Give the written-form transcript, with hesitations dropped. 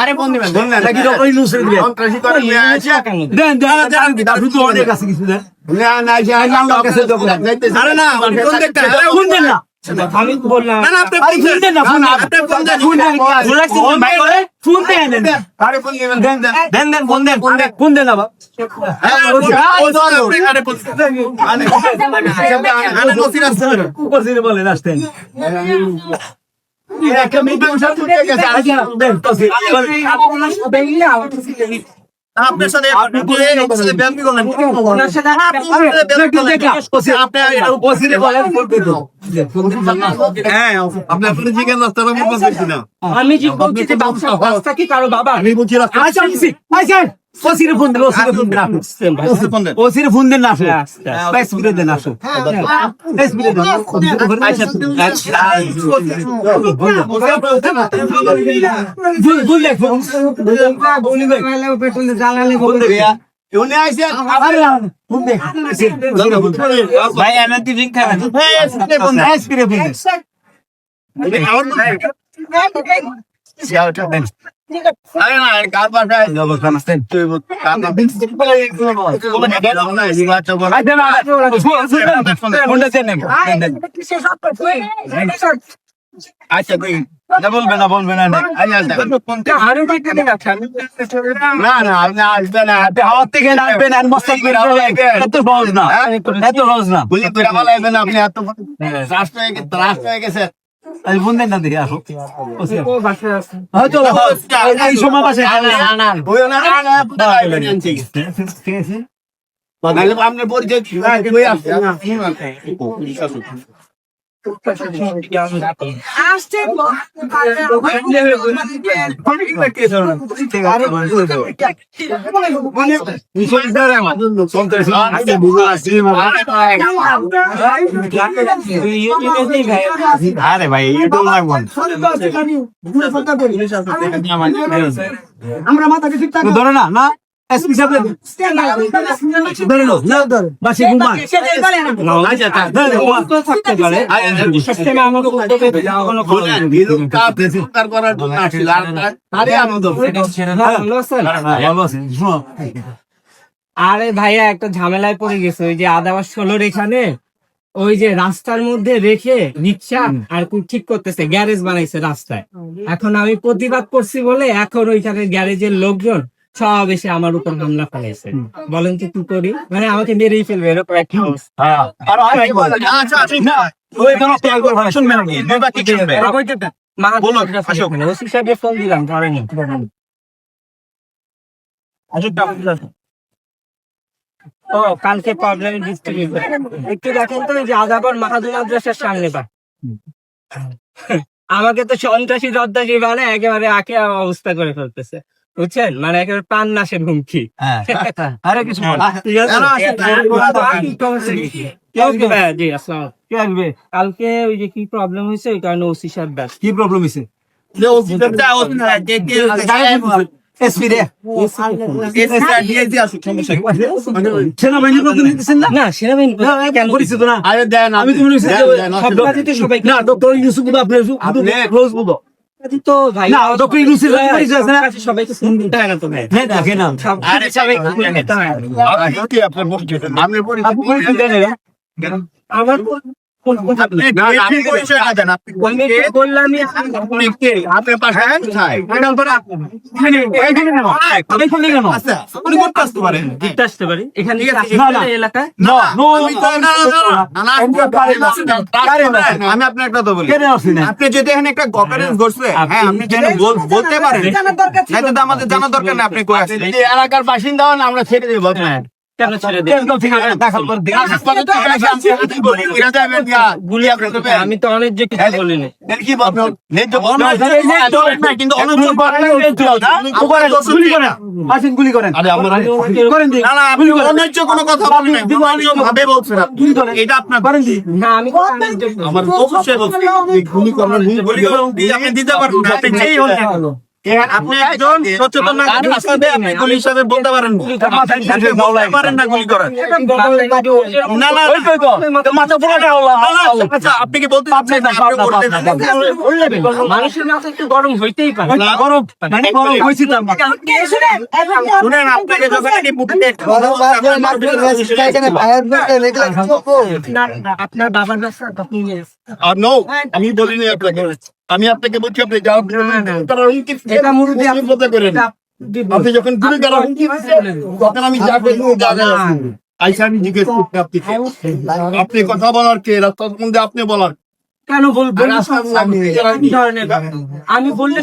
আরে ফোন দিবেন নাকি ডক্টর ইউনুসের দিবেন সন্ত্রাসী করে নিয়ে আসে দেন দাদু তো অনেক কাছে কিছু দেন না না যে আল্লাহর কাছে দোয়া আরে না ফোন দেখতে ফোন দেন না আমি তো বললাম না আপনি ফোন দেন না ফোন আপনি ফোন দেন ফোন ভাই করে ফোন দেন আরে ফোন দিবেন দেন দেন ফোন দেন ফোন দেন না বাবা বলেন আসতেন একটা মিটিং সব উঠে গেছে আপনার সাথে আপনি ব্যায়াম কি করলেন আপনি আপনি জিজ্ঞেস রাস্তাটা মতো দেখছি না আমি যে বলছি যে বাচ্চা কি কারো বাবা আমি বলছি ওসিরে ফোন দেন ওসিরে ফোন দেন না আসো বেশ বিরে দেন আসো বেশ বিরে দেন ভাই এনার্জি ড্রিঙ্ক খাবেন আরে না কার পাশে অবস্থা আসেন তুই কার না আচ্ছা কই না বলবেন না না না আপনি আসবেন না হাওয়া থেকে আসবেন আর মস্তক করে এত সহজ না বলি তোরা বলাইবেন আপনি এত রাস্তা হয়ে গেছে আমি ফোন দেন না দেখি আসো ও বাসা আছে হয়তো এই সময় পাশে আপনার পরিচয় আরে ভাই ইউটিউব লাগবো আমরা মাথাকে ঠিক থাকে ধরে না না এসপি সাহেব ধরে লো না ধরে বাসি ঘুমা থাকতে পারে সিস্টেমে আমাকে কোনো করার জন্য আসছিল আরে আমাদের আরে ভাইয়া একটা ঝামেলায় পড়ে গেছে ওই যে আদাবাস 16 এখানে ওই যে রাস্তার মধ্যে রেখে রিক্সা আর ঠিক করতেছে গ্যারেজ বানাইছে রাস্তায় এখন আমি প্রতিবাদ করছি বলে এখন ওইখানে গ্যারেজের লোকজন সব এসে আমার উপর হামলা ফেলেছে বলেন তো কি করি মানে আমাকে মেরেই ফেলবে এরকম একটা ওসি সাহেবকে ফোন দিলাম ধরেনি ও কালকে প্রবলেম ডিস্ট্রিবিউটর একটু দেখেন তো যে আদাবর মাহাদুর মাদ্রাসার সামনে পা আমাকে তো সন্ত্রাসী রদ্দাসী মানে একেবারে আঁকে অবস্থা করে ফেলতেছে বুঝছেন মানে একেবারে প্রাণ নাশের হুমকি আরে কিছু জি আসসালাম কালকে ওই যে কি প্রবলেম হয়েছে ওই কারণে ওসি সাহেব ব্যাস কি প্রবলেম হয়েছে এসপি রে সেনাবাহিনী না সেনাবাহিনী কেন পরিচিত না আরে দেন আমি তো মনে সবাইকে সবাই না ডক্টর ইউসুফ আপনি রোজ বলবো তো ভাই না ডক্টর ইউসুফ পরিচয় আছে না সবাইকে ফোন দিতে হয় না তো ভাই হ্যাঁ দেখেন না আরে সবাই আপনার পরিচয় দেন আমার আপনি পরিচয় না দেন বললামই আপনার পাশে আসতে পারি এখানে এলাকায় আমি আপনার একটা কথা বলি আপনি যদি এখানে একটা গভর্নেন্স করছে হ্যাঁ আপনি যেন বলতে পারেন আমাদের জানার দরকার নেই আপনি কই আছেন এলাকার বাসিন্দা হন আমরা ছেড়ে দেবো আপনার কেন ছেড়ে আমি তো অনেক যে কিছু বলিনি গুলি করেন কোনো কথা ভাবে বলছেন এটা আপনার না আমি আমার অবশ্যই গুলি করবেন আপনি দিতে পারবেন আপনি যেই হন আপনি একজন সচেতন নাগরিক হিসেবে আপনি গুলি হিসেবে বলতে পারেন পারেন না গুলি করেন না না মাথা পুরোটা হলো আচ্ছা আপনি কি বলতে চাচ্ছেন না আপনি বলতে চাচ্ছেন মানুষের মাথা একটু গরম হইতেই পারে গরম মানে গরম হয়েছি তো আমরা। শুনেন আপনাকে যখন এটি মুখে আপনার বাবার কাছে আপনি নো আমি বলিনি আপনাকে আমি আপনাকে বলছি আপনি যাও তারা হুমকি এটা মুরুব্বি আপনি বলতে করেন আপনি যখন গুলি করা হুমকি দিচ্ছেন তখন আমি যা করবো যা যা আইসা আমি জিজ্ঞেস করতে আপনি কথা বলার কে রাস্তা সম্বন্ধে আপনি বলার কেন বলবো আর রাস্তা আমি বললে